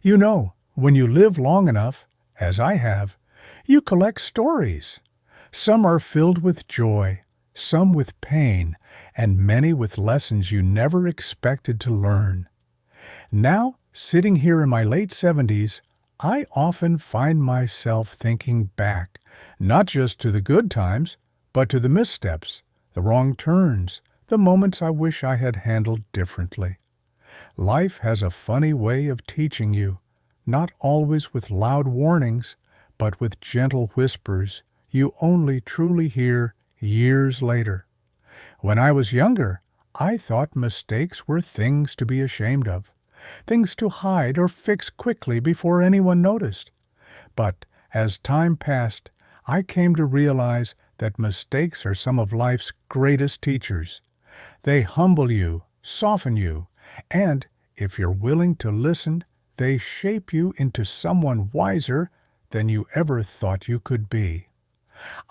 When you live long enough, as I have, you collect stories. Some are filled with joy, some with pain, and many with lessons you never expected to learn. Now, sitting here in my late 70s, I often find myself thinking back, not just to the good times, but to the missteps, the wrong turns, the moments I wish I had handled differently. Life has a funny way of teaching you, not always with loud warnings, but with gentle whispers you only truly hear years later. When I was younger, I thought mistakes were things to be ashamed of, things to hide or fix quickly before anyone noticed. But as time passed, I came to realize that mistakes are some of life's greatest teachers. They humble you, soften you, and, if you're willing to listen, they shape you into someone wiser than you ever thought you could be.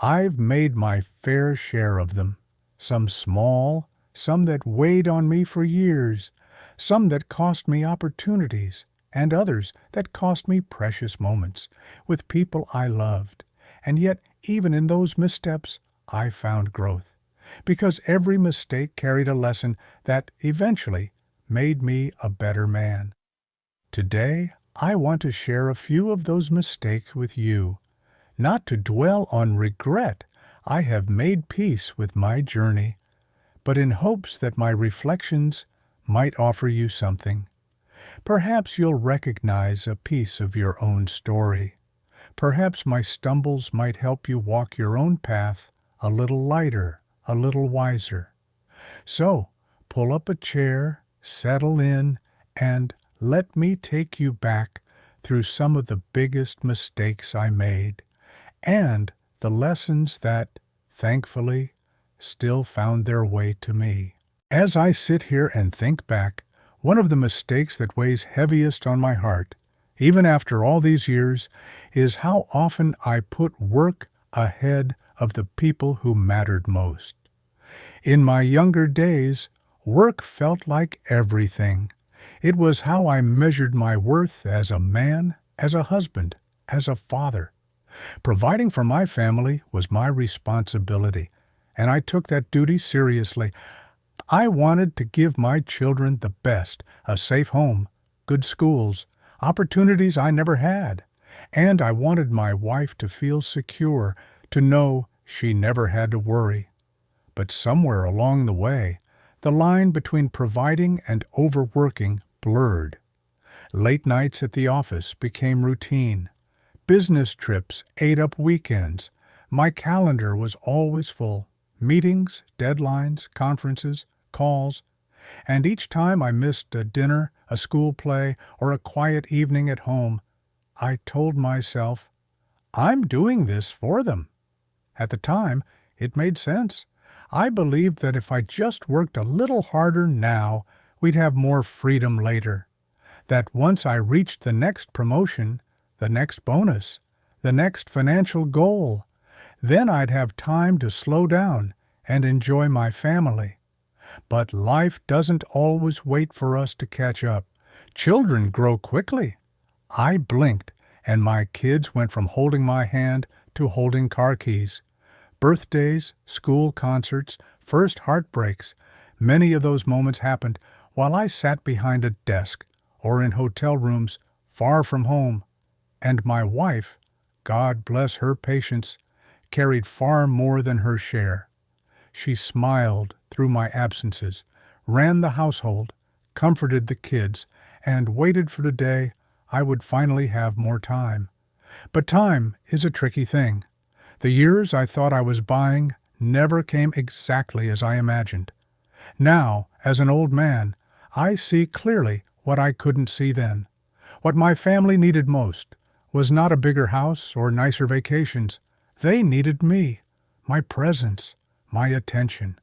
I've made my fair share of them, some small, some that weighed on me for years, some that cost me opportunities, and others that cost me precious moments with people I loved. And yet, even in those missteps, I found growth, because every mistake carried a lesson that eventually made me a better man. Today, I want to share a few of those mistakes with you. Not to dwell on regret, I have made peace with my journey, but in hopes that my reflections might offer you something. Perhaps you'll recognize a piece of your own story. Perhaps my stumbles might help you walk your own path a little lighter, a little wiser. So, pull up a chair, settle in, and let me take you back through some of the biggest mistakes I made, and the lessons that, thankfully, still found their way to me. As I sit here and think back, one of the mistakes that weighs heaviest on my heart, even after all these years, is how often I put work ahead of the people who mattered most. In my younger days, work felt like everything. It was how I measured my worth as a man, as a husband, as a father. Providing for my family was my responsibility, and I took that duty seriously. I wanted to give my children the best, a safe home, good schools, opportunities I never had, and I wanted my wife to feel secure, to know she never had to worry. But somewhere along the way, the line between providing and overworking blurred. Late nights at the office became routine. Business trips ate up weekends. My calendar was always full. Meetings, deadlines, conferences, calls. And each time I missed a dinner, a school play, or a quiet evening at home, I told myself, I'm doing this for them. At the time, it made sense. I believed that if I just worked a little harder now, we'd have more freedom later. That once I reached the next promotion, the next bonus, the next financial goal, then I'd have time to slow down and enjoy my family. But life doesn't always wait for us to catch up. Children grow quickly. I blinked, and my kids went from holding my hand to holding car keys. Birthdays, school concerts, first heartbreaks, many of those moments happened while I sat behind a desk or in hotel rooms far from home. And my wife, God bless her patience, carried far more than her share. She smiled through my absences, ran the household, comforted the kids, and waited for the day I would finally have more time. But time is a tricky thing. The years I thought I was buying never came exactly as I imagined. Now, as an old man, I see clearly what I couldn't see then. What my family needed most was not a bigger house or nicer vacations. They needed me, my presence, my attention,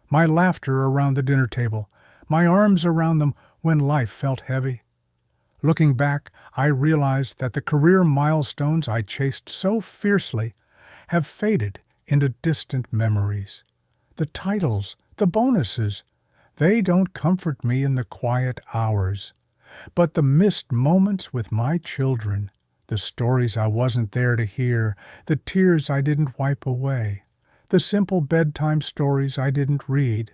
my laughter around the dinner table, my arms around them when life felt heavy. Looking back, I realized that the career milestones I chased so fiercely have faded into distant memories. The titles, the bonuses, they don't comfort me in the quiet hours. But the missed moments with my children, the stories I wasn't there to hear, the tears I didn't wipe away, the simple bedtime stories I didn't read,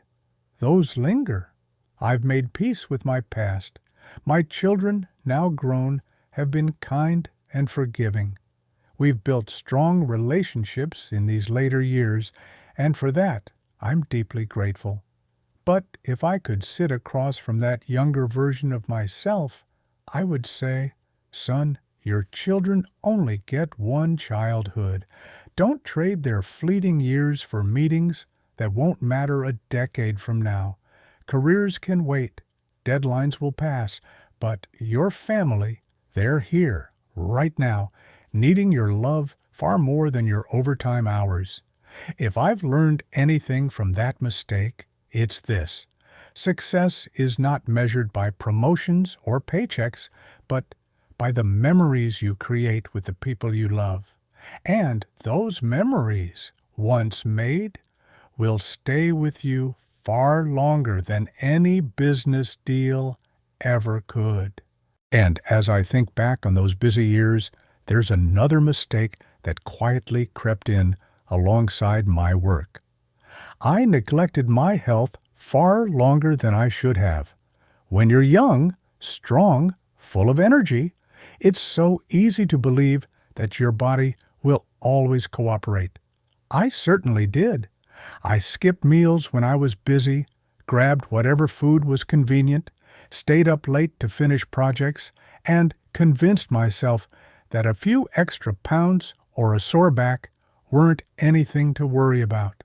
those linger. I've made peace with my past. My children, now grown, have been kind and forgiving. We've built strong relationships in these later years, and for that I'm deeply grateful. But if I could sit across from that younger version of myself, I would say, "Son, your children only get one childhood. Don't trade their fleeting years for meetings that won't matter a decade from now. Careers can wait, deadlines will pass, but your family, they're here, right now, needing your love far more than your overtime hours." If I've learned anything from that mistake, it's this: success is not measured by promotions or paychecks, but by the memories you create with the people you love. And those memories, once made, will stay with you far longer than any business deal ever could. And as I think back on those busy years, there's another mistake that quietly crept in alongside my work. I neglected my health far longer than I should have. When you're young, strong, full of energy, it's so easy to believe that your body will always cooperate. I certainly did. I skipped meals when I was busy, grabbed whatever food was convenient, stayed up late to finish projects, and convinced myself that a few extra pounds or a sore back weren't anything to worry about.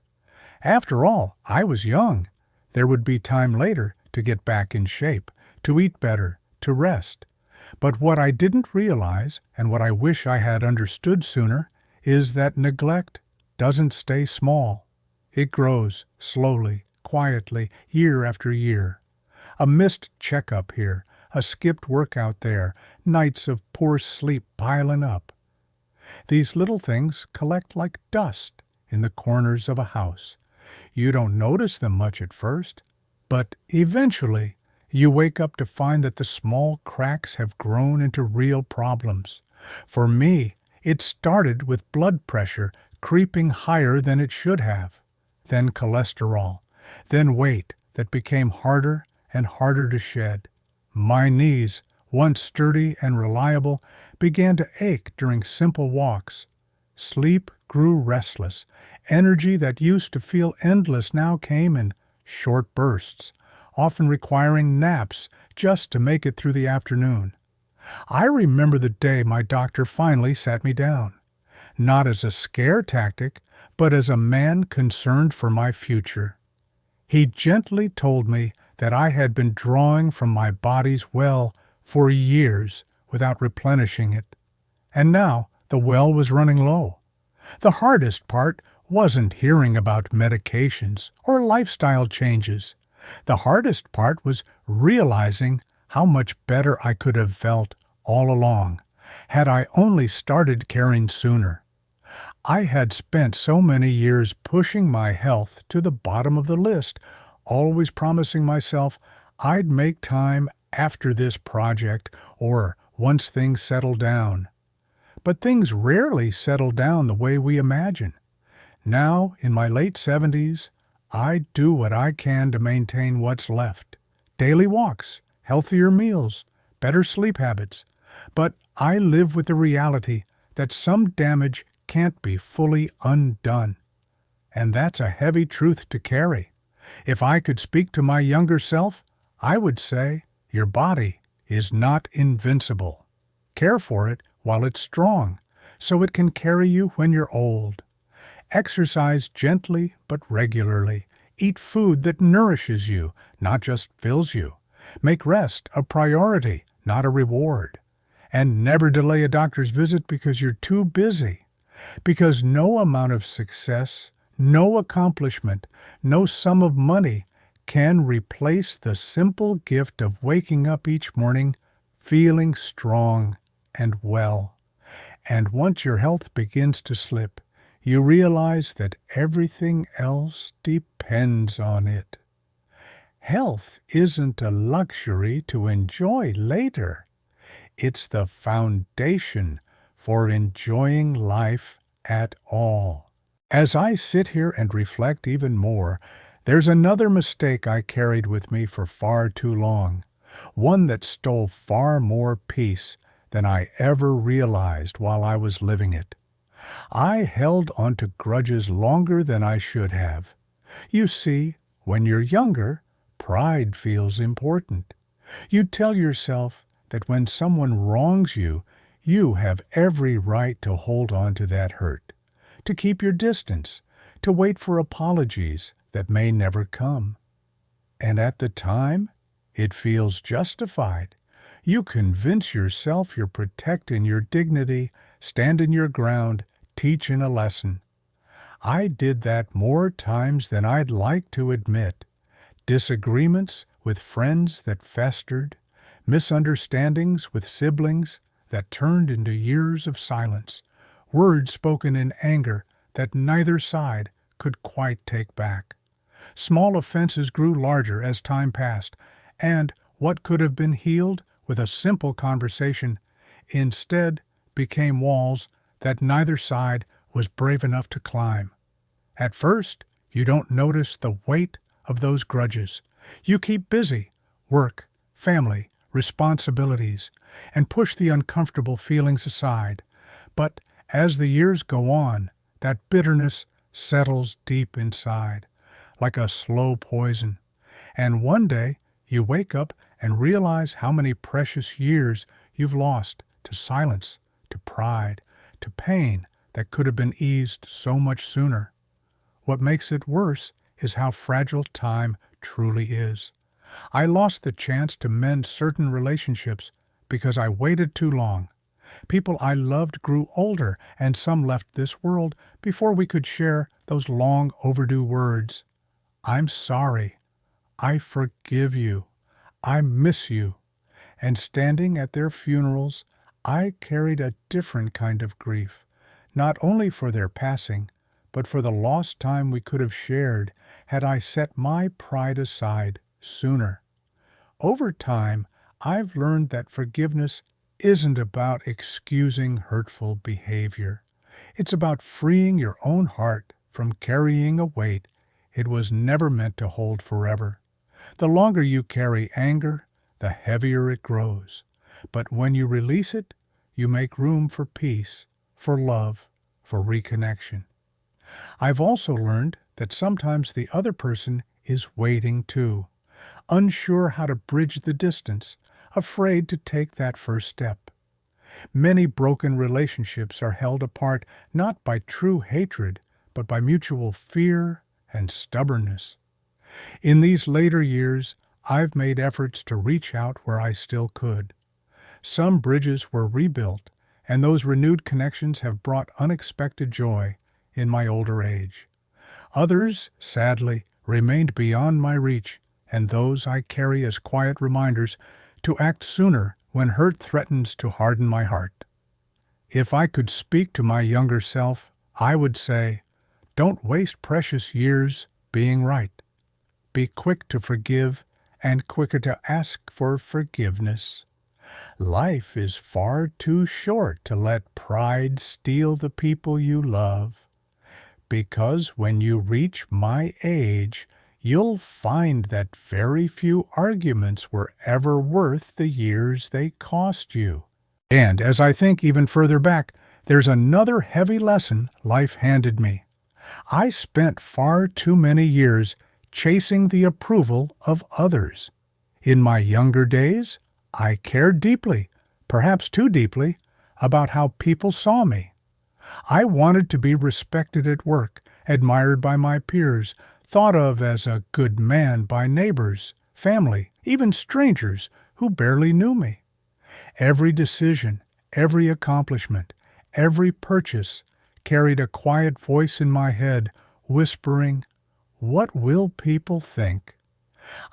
After all, I was young. There would be time later to get back in shape, to eat better, to rest. But what I didn't realize, and what I wish I had understood sooner, is that neglect doesn't stay small. It grows slowly, quietly, year after year. A missed checkup here, a skipped workout there, nights of poor sleep piling up. These little things collect like dust in the corners of a house. You don't notice them much at first, but eventually you wake up to find that the small cracks have grown into real problems. For me, it started with blood pressure creeping higher than it should have, then cholesterol, then weight that became harder and harder to shed. My knees, once sturdy and reliable, began to ache during simple walks. Sleep grew restless. Energy that used to feel endless now came in short bursts, often requiring naps just to make it through the afternoon. I remember the day my doctor finally sat me down, not as a scare tactic, but as a man concerned for my future. He gently told me that I had been drawing from my body's well for years without replenishing it, and now the well was running low. The hardest part wasn't hearing about medications or lifestyle changes. The hardest part was realizing how much better I could have felt all along, had I only started caring sooner. I had spent so many years pushing my health to the bottom of the list, always promising myself I'd make time after this project or once things settled down. But things rarely settle down the way we imagine. Now, in my late 70s, I do what I can to maintain what's left. Daily walks, healthier meals, better sleep habits. But I live with the reality that some damage can't be fully undone. And that's a heavy truth to carry. If I could speak to my younger self, I would say, your body is not invincible. Care for it while it's strong, so it can carry you when you're old. Exercise gently but regularly. Eat food that nourishes you, not just fills you. Make rest a priority, not a reward. And never delay a doctor's visit because you're too busy. Because no amount of success, no accomplishment, no sum of money can replace the simple gift of waking up each morning feeling strong and well. And once your health begins to slip, you realize that everything else depends on it. Health isn't a luxury to enjoy later. It's the foundation for enjoying life at all. As I sit here and reflect even more, there's another mistake I carried with me for far too long, one that stole far more peace than I ever realized while I was living it. I held onto grudges longer than I should have. You see, when you're younger, pride feels important. You tell yourself that when someone wrongs you, you have every right to hold on to that hurt, to keep your distance, to wait for apologies that may never come. And at the time, it feels justified. You convince yourself you're protecting your dignity, standing your ground, teaching a lesson. I did that more times than I'd like to admit. Disagreements with friends that festered, misunderstandings with siblings that turned into years of silence, words spoken in anger that neither side could quite take back. Small offenses grew larger as time passed, and what could have been healed with a simple conversation instead became walls that neither side was brave enough to climb. At first, you don't notice the weight of those grudges. You keep busy, work, family, responsibilities, and push the uncomfortable feelings aside. But as the years go on, that bitterness settles deep inside, like a slow poison. And one day, you wake up and realize how many precious years you've lost to silence, to pride, to pain that could have been eased so much sooner. What makes it worse is how fragile time truly is. I lost the chance to mend certain relationships because I waited too long. People I loved grew older, and some left this world before we could share those long overdue words. I'm sorry. I forgive you. I miss you. And standing at their funerals, I carried a different kind of grief, not only for their passing, but for the lost time we could have shared had I set my pride aside sooner. Over time, I've learned that forgiveness isn't about excusing hurtful behavior. It's about freeing your own heart from carrying a weight it was never meant to hold forever. The longer you carry anger, the heavier it grows. But when you release it, you make room for peace, for love, for reconnection. I've also learned that sometimes the other person is waiting too, unsure how to bridge the distance, afraid to take that first step. Many broken relationships are held apart not by true hatred, but by mutual fear and stubbornness. In these later years, I've made efforts to reach out where I still could. Some bridges were rebuilt, and those renewed connections have brought unexpected joy in my older age. Others, sadly, remained beyond my reach, and those I carry as quiet reminders to act sooner when hurt threatens to harden my heart. If I could speak to my younger self, I would say, don't waste precious years being right. Be quick to forgive and quicker to ask for forgiveness. Life is far too short to let pride steal the people you love. Because when you reach my age, you'll find that very few arguments were ever worth the years they cost you. And as I think even further back, there's another heavy lesson life handed me. I spent far too many years chasing the approval of others. In my younger days, I cared deeply, perhaps too deeply, about how people saw me. I wanted to be respected at work, admired by my peers, thought of as a good man by neighbors, family, even strangers who barely knew me. Every decision, every accomplishment, every purchase carried a quiet voice in my head whispering, "What will people think?"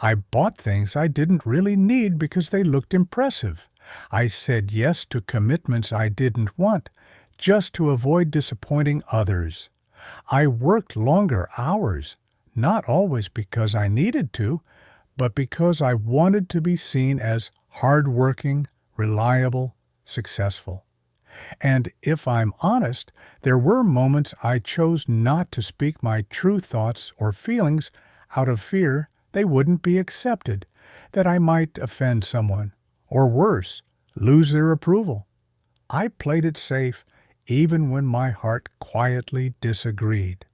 I bought things I didn't really need because they looked impressive. I said yes to commitments I didn't want, just to avoid disappointing others. I worked longer hours, not always because I needed to, but because I wanted to be seen as hardworking, reliable, successful. And if I'm honest, there were moments I chose not to speak my true thoughts or feelings out of fear they wouldn't be accepted, that I might offend someone, or worse, lose their approval. I played it safe even when my heart quietly disagreed.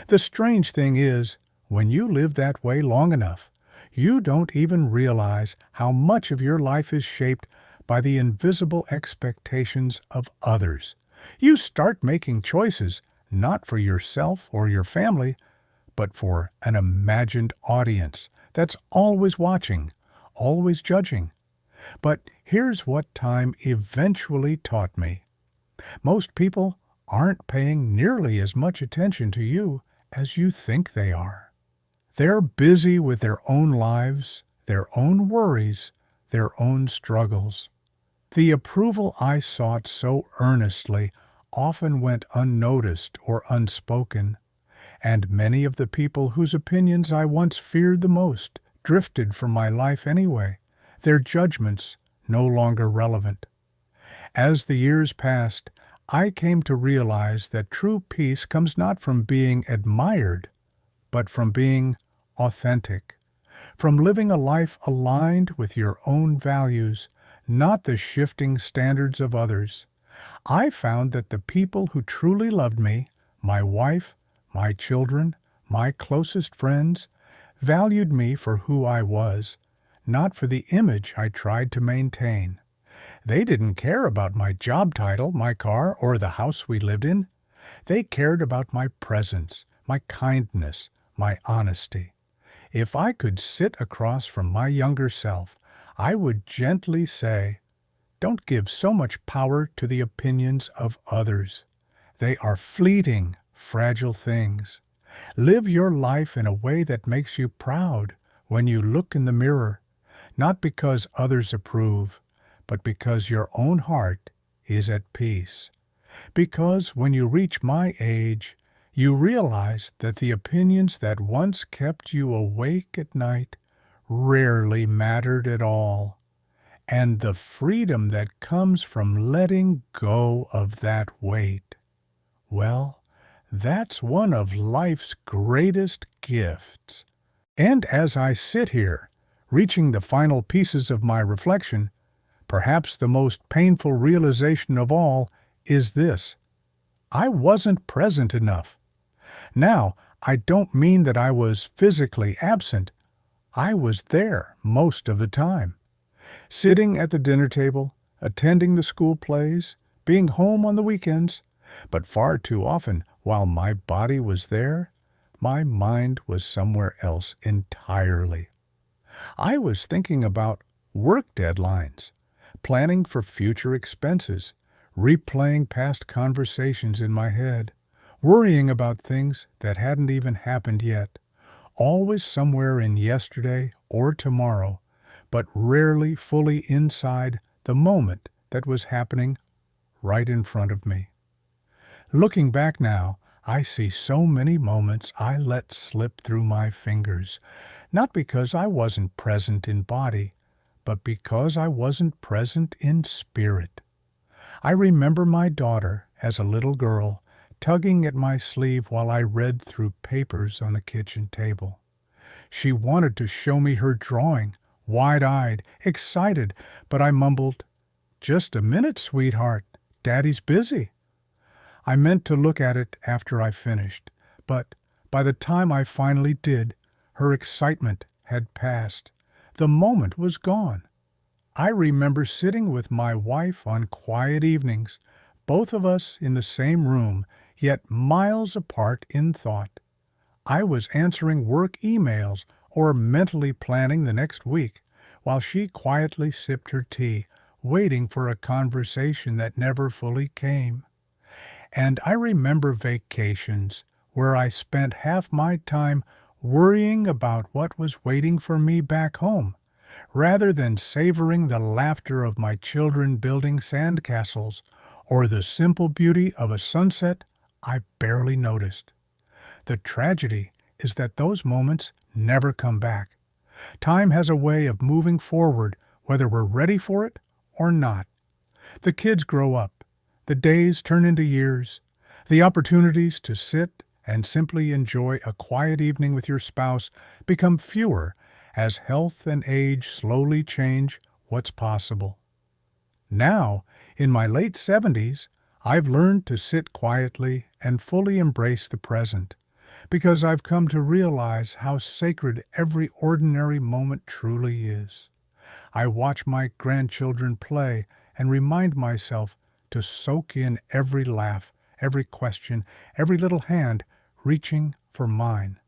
The strange thing is, when you live that way long enough, you don't even realize how much of your life is shaped by the invisible expectations of others. You start making choices not for yourself or your family, but for an imagined audience that's always watching, always judging. But here's what time eventually taught me. Most people aren't paying nearly as much attention to you as you think they are. They're busy with their own lives, their own worries, their own struggles. The approval I sought so earnestly often went unnoticed or unspoken, and many of the people whose opinions I once feared the most drifted from my life anyway, their judgments no longer relevant. As the years passed, I came to realize that true peace comes not from being admired, but from being authentic, from living a life aligned with your own values, not the shifting standards of others. I found that the people who truly loved me, my wife, my children, my closest friends, valued me for who I was, not for the image I tried to maintain. They didn't care about my job title, my car, or the house we lived in. They cared about my presence, my kindness, my honesty. If I could sit across from my younger self, I would gently say, "Don't give so much power to the opinions of others. They are fleeting, fragile things. Live your life in a way that makes you proud when you look in the mirror, not because others approve, but because your own heart is at peace. Because when you reach my age, you realize that the opinions that once kept you awake at night rarely mattered at all, and the freedom that comes from letting go of that weight, well, that's one of life's greatest gifts." And as I sit here, reaching the final pieces of my reflection, perhaps the most painful realization of all is this: I wasn't present enough. Now, I don't mean that I was physically absent. I was there most of the time, sitting at the dinner table, attending the school plays, being home on the weekends, but far too often, while my body was there, my mind was somewhere else entirely. I was thinking about work deadlines, planning for future expenses, replaying past conversations in my head, worrying about things that hadn't even happened yet, always somewhere in yesterday or tomorrow, but rarely fully inside the moment that was happening right in front of me. Looking back now, I see so many moments I let slip through my fingers, not because I wasn't present in body, but because I wasn't present in spirit. I remember my daughter, as a little girl, tugging at my sleeve while I read through papers on the kitchen table. She wanted to show me her drawing, wide-eyed, excited, but I mumbled, "Just a minute, sweetheart. Daddy's busy." I meant to look at it after I finished, but by the time I finally did, her excitement had passed. The moment was gone. I remember sitting with my wife on quiet evenings, both of us in the same room, yet miles apart in thought. I was answering work emails or mentally planning the next week, while she quietly sipped her tea, waiting for a conversation that never fully came. And I remember vacations where I spent half my time worrying about what was waiting for me back home, rather than savoring the laughter of my children building sandcastles or the simple beauty of a sunset I barely noticed. The tragedy is that those moments never come back. Time has a way of moving forward whether we're ready for it or not. The kids grow up. The days turn into years. The opportunities to sit and simply enjoy a quiet evening with your spouse become fewer as health and age slowly change what's possible. Now, in my late 70s, I've learned to sit quietly and fully embrace the present, because I've come to realize how sacred every ordinary moment truly is. I watch my grandchildren play and remind myself to soak in every laugh, every question, every little hand reaching for mine.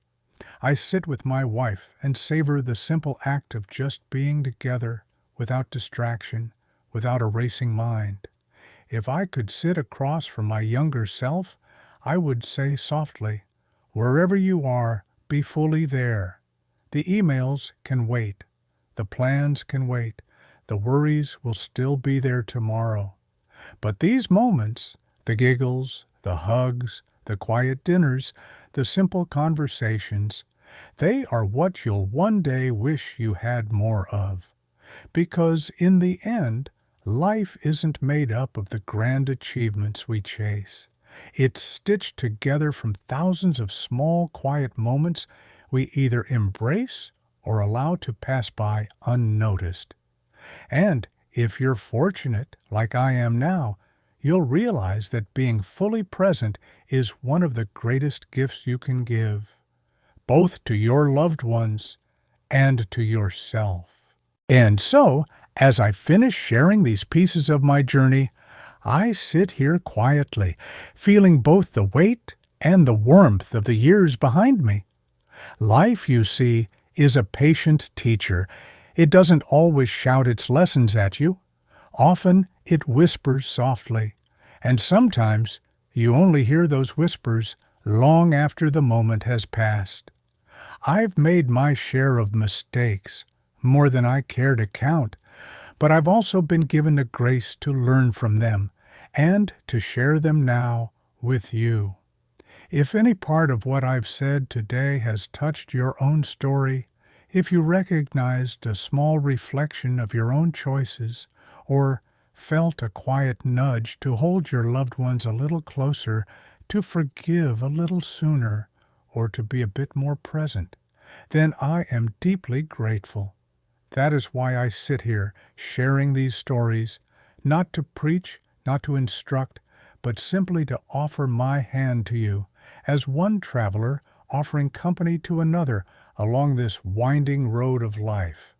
I sit with my wife and savor the simple act of just being together without distraction, without a racing mind. If I could sit across from my younger self, I would say softly, "Wherever you are, be fully there. The emails can wait. The plans can wait. The worries will still be there tomorrow. But these moments, the giggles, the hugs, the quiet dinners, the simple conversations, they are what you'll one day wish you had more of. Because in the end, life isn't made up of the grand achievements we chase. It's stitched together from thousands of small, quiet moments we either embrace or allow to pass by unnoticed. And if you're fortunate, like I am now, you'll realize that being fully present is one of the greatest gifts you can give, both to your loved ones and to yourself. And so, as I finish sharing these pieces of my journey, I sit here quietly, feeling both the weight and the warmth of the years behind me. Life, you see, is a patient teacher. It doesn't always shout its lessons at you. Often it whispers softly, and sometimes you only hear those whispers long after the moment has passed. I've made my share of mistakes, more than I care to count, but I've also been given the grace to learn from them and to share them now with you. If any part of what I've said today has touched your own story, if you recognized a small reflection of your own choices, or felt a quiet nudge to hold your loved ones a little closer, to forgive a little sooner, or to be a bit more present, then I am deeply grateful. That is why I sit here sharing these stories, not to preach, not to instruct, but simply to offer my hand to you, as one traveler offering company to another along this winding road of life.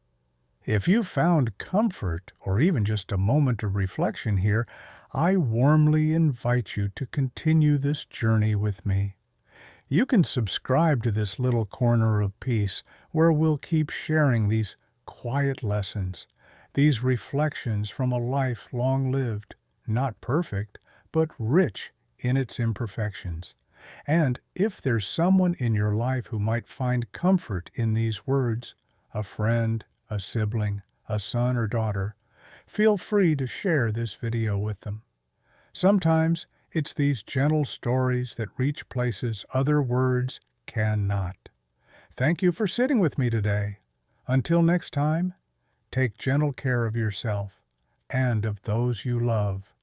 If you found comfort, or even just a moment of reflection here, I warmly invite you to continue this journey with me. You can subscribe to this little corner of peace where we'll keep sharing these quiet lessons, these reflections from a life long lived, not perfect, but rich in its imperfections. And if there's someone in your life who might find comfort in these words, a friend, a sibling, a son or daughter, feel free to share this video with them. Sometimes it's these gentle stories that reach places other words cannot. Thank you for sitting with me today. Until next time, take gentle care of yourself and of those you love.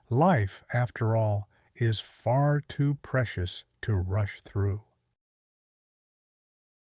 Life, after all, is far too precious to rush through.